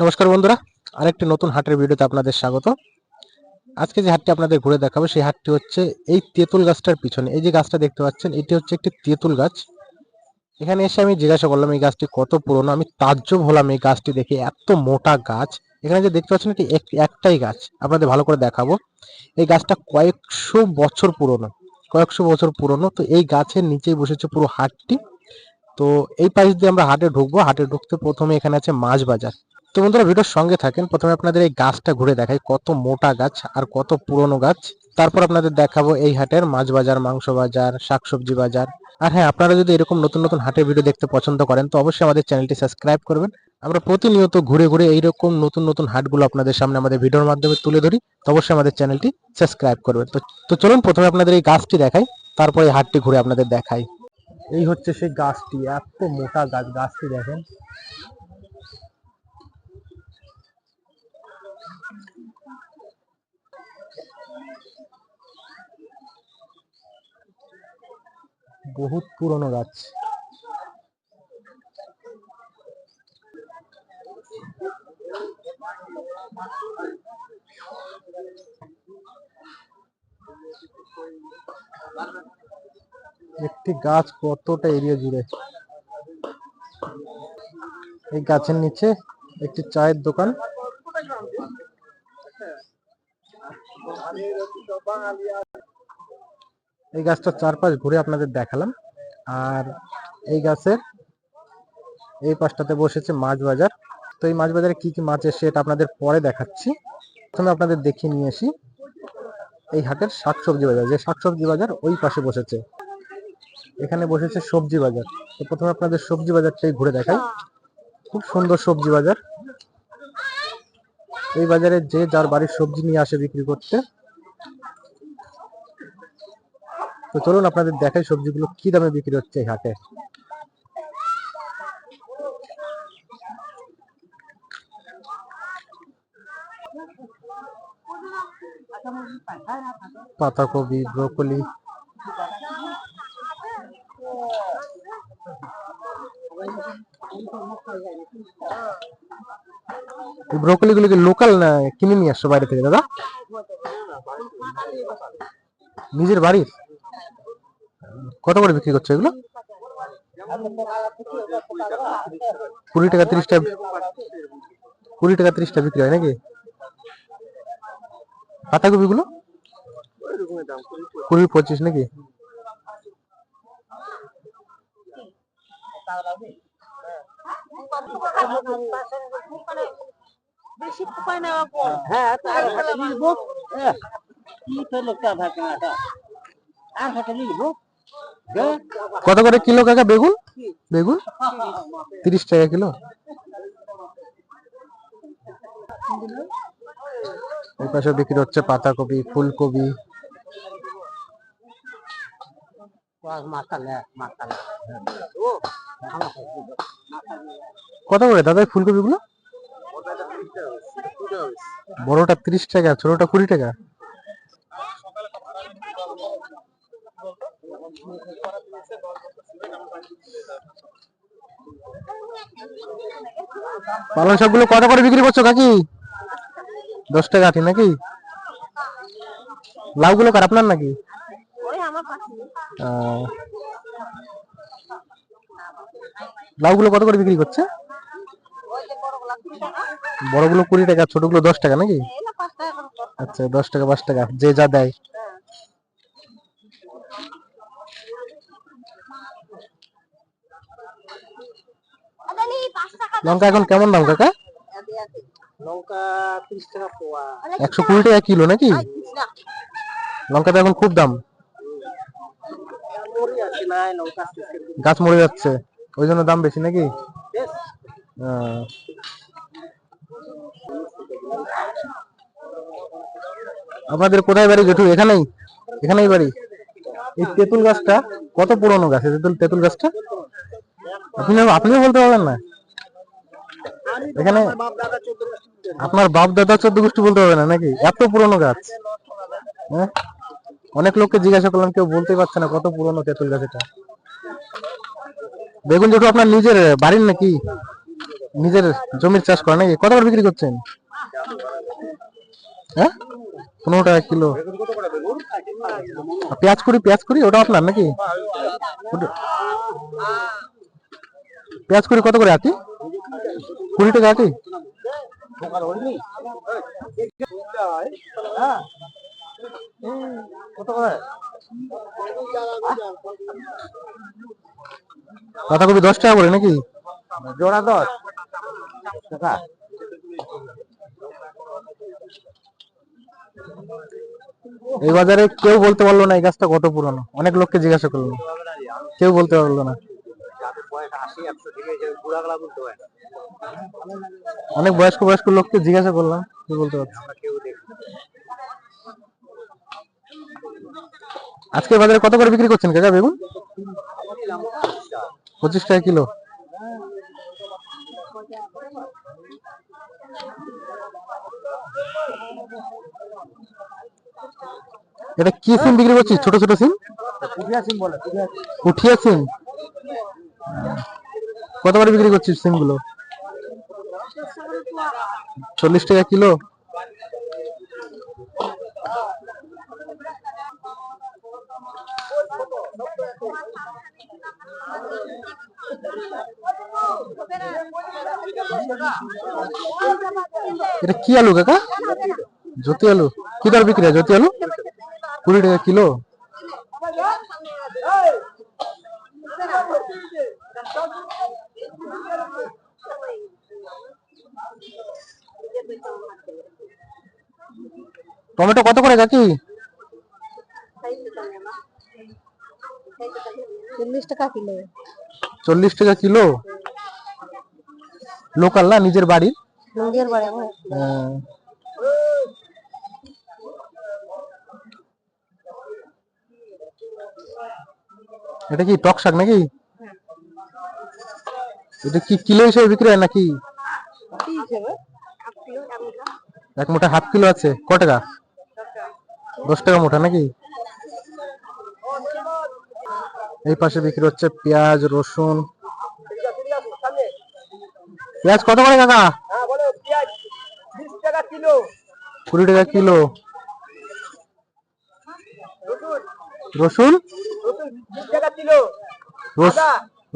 নমস্কার বন্ধুরা, আরেকটি নতুন হাটের ভিডিওতে আপনাদের স্বাগত। আজকে যে হাটটি আপনাদের ঘুরে দেখাবো সেই হাটটি হচ্ছে এই তেঁতুল গাছটার পিছনে। এই যে গাছটা দেখতে পাচ্ছেন, এটি হচ্ছে একটি তেঁতুল গাছ। এখানে এসে আমি জিজ্ঞাসা করলাম এই গাছটি কত পুরনো। আমি তাজ্জব হলাম এই গাছটি দেখে, এত মোটা গাছ। এখানে যে দেখতে পাচ্ছেন এটি একটাই গাছ, আপনাদের ভালো করে দেখাবো। এই গাছটা কয়েকশো বছর পুরনো, কয়েকশো বছর পুরনো। তো এই গাছের নিচেই বসেছে পুরো হাটটি। তো এই পাশ দিয়ে আমরা হাটে ঢুকবো। হাটে ঢুকতে প্রথমে এখানে আছে মাছ বাজার। তো বন্ধুরা ভিডিওর সঙ্গে থাকেন। প্রথমে আপনাদের এই গাছটা ঘুরে দেখাই, কত মোটা গাছ আর কত পুরনো গাছ। তারপর আপনাদের দেখাবো এই হাটের মাছ বাজার, মাংস বাজার, শাকসবজি বাজার। আর হ্যাঁ, আপনারা যদি এরকম নতুন নতুন হাটের ভিডিও দেখতে পছন্দ করেন তো অবশ্যই আমাদের চ্যানেলটি সাবস্ক্রাইব করবেন। আমরা প্রতিনিয়ত ঘুরে ঘুরে এইরকম নতুন নতুন হাটগুলো আপনাদের সামনে আমাদের ভিডিওর মাধ্যমে তুলে ধরি। তো অবশ্যই আমাদের চ্যানেলটি সাবস্ক্রাইব করবেন। তো চলুন প্রথমে আপনাদের এই গাছটি দেখাই, তারপরে এই হাটটি ঘুরে আপনাদের দেখাই। এই হচ্ছে সেই গাছটি, এত মোটা গাছ। গাছটি দেখেন, বহুত পুরনো গাছ। একটি গাছ কতটা এরিয়া জুড়ে। এই গাছের নিচে একটি চায়ের দোকান। এই গাছটার চারপাশ ঘুরে আপনাদের দেখালাম। আর এই গাছের এই পাশটাতে বসেছে মাছ বাজার। তো এই মাছ বাজারে কি কি মাছ এসে এটা আপনাদের পরে দেখাচ্ছি। প্রথমে আপনাদের দেখিয়ে নিয়ে আসি এই হাটের শাকসবজি বাজার। যে শাকসবজি বাজার ওই পাশে বসেছে, এখানে বসেছে সবজি বাজার। তো প্রথমে আপনাদের সবজি বাজারটাই ঘুরে দেখাই। খুব সুন্দর সবজি বাজার। এই বাজারে যে যার বাড়ির সবজি নিয়ে আসে বিক্রি করতে। তো চলুন আপনাদের দেখাই সবজিগুলো কি দামে বিক্রি হচ্ছে এই হাটে। পাতাকপি, ব্রোকলি। ব্রোকলি গুলো কি লোকাল না কিনে নিয়ে আসছো বাইরে থেকে দাদা? নিজের বাড়ির? কত করে বিক্রি করছো এগুলো? 20 টাকা 30 টাকা? 20 টাকা 30 টাকা বিক্রি হয় নাকি? পাতাকপি গুলো 20-25 নাকি? কত করে কিলো কাকা বেগুন? বেগুন 30 টাকা কিলো। এই পাশে বিক্রি হচ্ছে পাতাকপি, ফুলকপি। কত করে দাদা ফুলকপি গুলো? বড়টা 30 টাকা, ছোটটা 20 টাকা। পালং শাক গুলো কত করে বিক্রি করছো কাকি? 10 টাকা আটি নাকি? লাউ গুলো কার, আপনার নাকি? লাউ গুলো কত করে বিক্রি করছে? বড়গুলো 20 টাকা, ছোটগুলো 10 টাকা নাকি? আচ্ছা, 10 টাকা 5 টাকা যে যা দেয়। লঙ্কা এখন কেমন দাম কাকা? লঙ্কা 30 টাকা পোয়া। 120 টাকা কিলো নাকি? লঙ্কা তো এখন খুব দাম। গাছ মরে যাচ্ছে, ওই জন্য দাম বেশি নাকি? আপনাদের কোথায় বাড়ি জেঠু? এখানেই? এখানেই বাড়ি? এই তেঁতুল গাছটা কত পুরনো গাছ? তেঁতুল গাছটা আপনিও বলতে পারবেন না? এখানে আপনার বাপ দাদা 14 গোষ্ঠী বলতে পারবে না নাকি? এত পুরনো গাছ। হ্যাঁ, অনেক লোককে জিজ্ঞাসা করলাম, কেউ বলতে পারছে না কত পুরনো তেঁতুল গাছ এটা। বেগুন জেঠু আপনার নিজের বাড়ির নাকি? নিজের জমির চাষ করেন নাকি? কত করে বিক্রি করছেন? হ্যাঁ, 15 টাকা কিলো। পেঁয়াজ কুড়ি ওটা আপনার নাকি? পেঁয়াজ কুড়ি কত করে আটি? 20 টাকা আটি। পাতাকপি 10 টাকা করে নাকি? জোড়া 10 টাকা। এই বাজারে কেউ বলতে পারলো না এই গাছটা কত পুরনো। অনেক লোককে জিজ্ঞাসা করলো, কেউ বলতে পারলো না। অনেক বয়স্ক লোককে জিজ্ঞাসা করলাম, কেউ বলতে পারছে। আজকে বাজারে কত করে বিক্রি করছেন কাকা বেগুন? 25 টাকা কিলো। এটা কি সিম বিক্রি করছিস? ছোট ছোট সিম? পুঠিয়া সিম। কত করে বিক্রি করছিস সিম গুলো? 40 টাকা কিলো। এটা কি আলু কাকা? জ্যোতি আলু। কি দর বিক্রি হয় জ্যোতি আলু? 20 টাকা কিলো। টমেটো কত করে কাকি? 40 টাকা কিলো। 40 টাকা কিলো। লোকাল না, নিজের বাড়ির? নিজের বাড়ি। এটা কি টক শাক নাকি? এটা কি কিলো হিসেবে বিক্রি হয় নাকি? এক মুঠা হাফ কিলো আছে। কত টাকা? 10 টাকা মুঠা নাকি? এই পাশে বিক্রি হচ্ছে পেঁয়াজ, রসুন। পেঁয়াজ কত করে কাকা? 20 টাকা কিলো। 20 টাকা কিলো। রসুন 20 টাকা কিলো।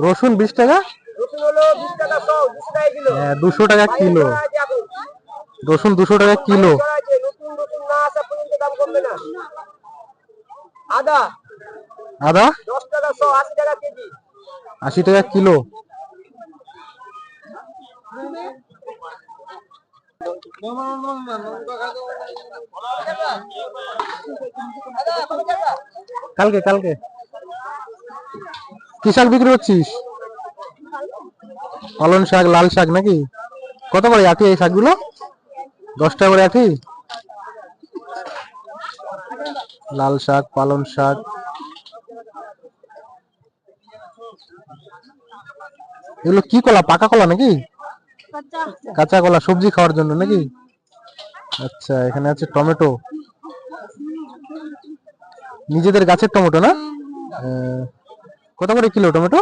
রসুন 20 টাকা। রসুন হলো 20 টাকা 100, 20 টাকা কিলো। হ্যাঁ, 200 টাকা কিলো। রসুন 200 টাকা কিলো। নতুন না আসা পর্যন্ত দাম কমবে না। আদা 10 টাকা 100, 80 টাকা কেজি। 80 টাকা কিলো। কালকে কি শাক বিক্রি করছিস? পালন শাক, লাল শাক নাকি? কত করে আটি এই শাকগুলো? 10 টাকা করে আটি। লাল শাক, পালন শাক। এগুলো কি কলা? পাকা কলা নাকি? কাঁচা কলা, সবজি খাওয়ার জন্য নাকি? আচ্ছা, এখানে আছে টমেটো। নিজেদের গাছের টমেটো না? কত করে কিলো টমেটো?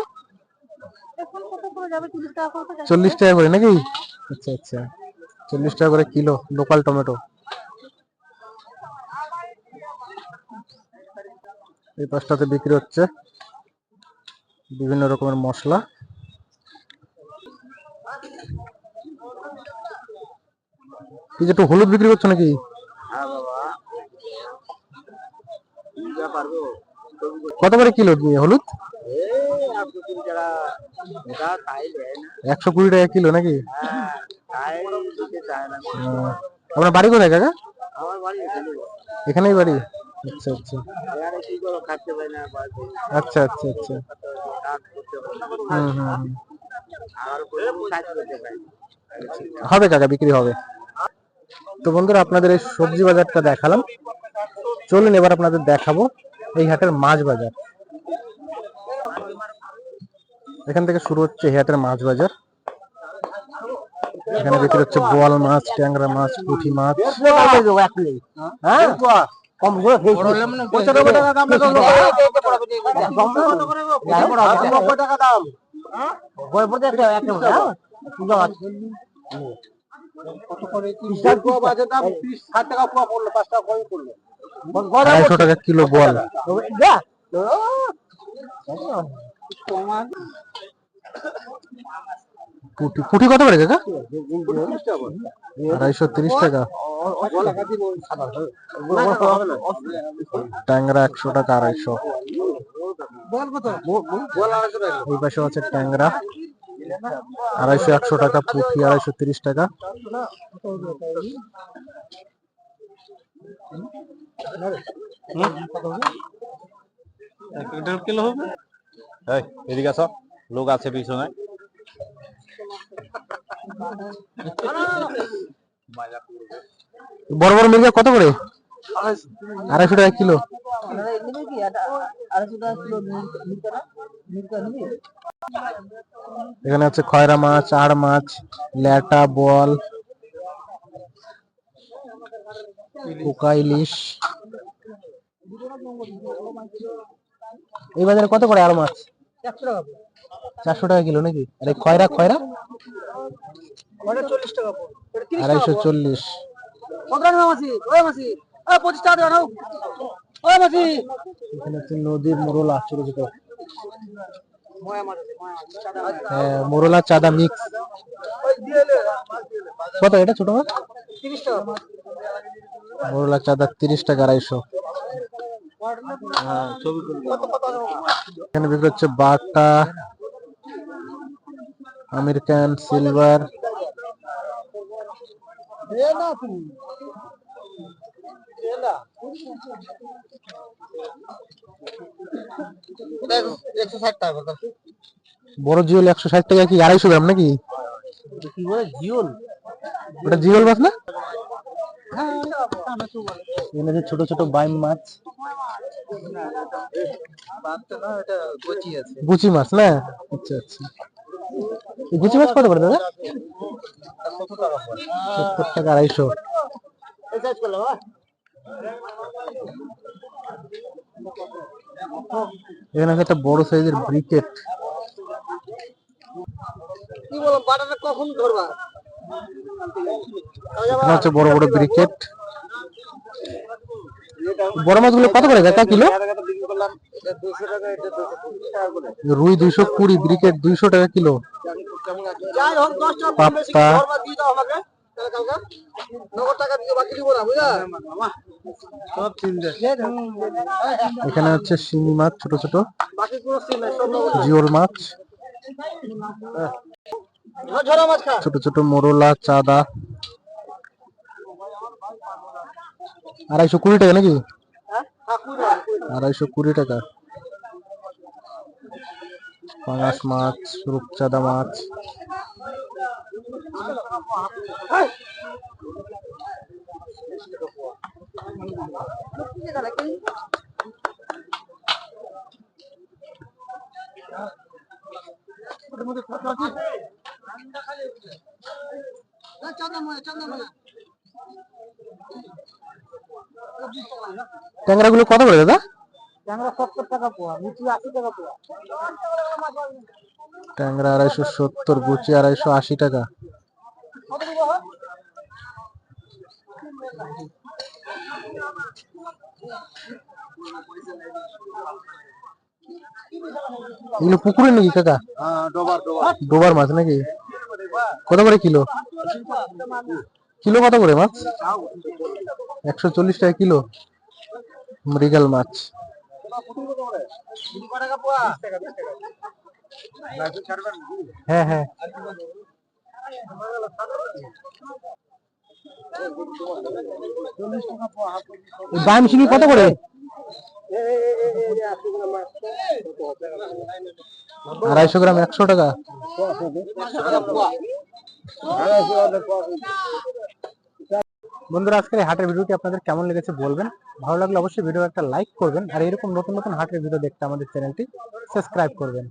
40 টাকা করে নাকি? আচ্ছা আচ্ছা, 40 টাকা করে কিলো লোকাল টমেটো। এই পাশটাতে বিক্রি হচ্ছে বিভিন্ন রকমের মশলা। কি একটু হলুদ বিক্রি করছো নাকি? কত করে কিলো হলুদ? 120 টাকা কিলো নাকি? আপনার বাড়ি কোথায় কাকা? এখানেই বাড়ি। আচ্ছা আচ্ছা আচ্ছা আচ্ছা আচ্ছা। হবে কাকা, বিক্রি হবে। তো বন্ধুরা, আপনাদের এই সবজি বাজারটা দেখালাম। চলুন এবার আপনাদের দেখাবো এই হাটের মাছ বাজার। এখান থেকে শুরু হচ্ছে এই হাটের মাছ বাজার। এখানে বিক্রি হচ্ছে বোয়াল মাছ, ট্যাংরা মাছ, পুঁটি মাছ। আড়াইশো টাকা কিলো বল। পুঁটি পুঁটি কত করে কাকা? 230 টাকা। ট্যাংরা 100 টাকা 250। এই পাশে আছে ট্যাংরা 250 100 টাকা, পুঁটি 230 টাকা। কিলো হবে। এদিকে আসো, লোক আছে পিছনে। বড় বড় মির্গা কত করে? 250 টাকা কিলো। এখানে আছে খয়রা মাছ, আড় মাছ, ল্যাটা, বল, পোকা, ইলিশ। এই বাজারে কত করে আড় মাছ? 400 টাকা কিলো নাকি? আর এই খয়রা খয়রা 240। এখানে হচ্ছে নদীর মোরলা, ছোট ছোট। হ্যাঁ, মোরলা চাঁদা মিক্স। কত এটা ছোট মাছ? 30 টাকা। মোরলা চাঁদা 30 টাকা 250। এখানে বিক্রি হচ্ছে বাটা, আমেরিকান, সিলভার। বড় জিওল 160 টাকা কি 250 গ্রাম নাকি? ওটা জিওল মাছ না? এখানে ছোট ছোট বাইম মাছ, গুচি মাছ না? আচ্ছা আচ্ছা। গুচি মাছ কত করে দাদা? 70 টাকা 250। এখানে একটা বড় সাইজের ব্রিকেট। এখানে হচ্ছে বড় বড় ব্রিকেট। বড় মাছগুলো কত করে কাকা কিলো? রুই 220, ব্রিকেট 200 টাকা কিলো। পাপ্পা। এখানে হচ্ছে শিঙি মাছ, ছোট ছোট জিওল মাছ, ছোট ছোট মোরলা, চাঁদা। 220 টাকা নাকি? 220 টাকা। পাঙাশ মাছ, রূপচাঁদা মাছ। ট্যাংরা গুলো কত করে দাদা? ট্যাংরা 70 টাকা পোয়া, গুচি 80 টাকা পোয়া। ট্যাংরা 270, গুচি 280 টাকা। এগুলো পুকুরে নাকি কাকা? ডোবার মাছ নাকি? কত করে কিলো? কিলো কত করে মাছ? 140 টাকা কিলো। মৃগেল মাছ। হ্যাঁ হ্যাঁ। দাম শিঙি কত করে? 250 গ্রাম 100 টাকা। বন্ধুরা, আজকের এই হাটের ভিডিওটি আপনাদের কেমন লেগেছে বলবেন। ভালো লাগলে অবশ্যই ভিডিও একটা লাইক করবেন, আর এরকম নতুন নতুন হাটের ভিডিও দেখতে আমাদের চ্যানেলটি সাবস্ক্রাইব করবেন।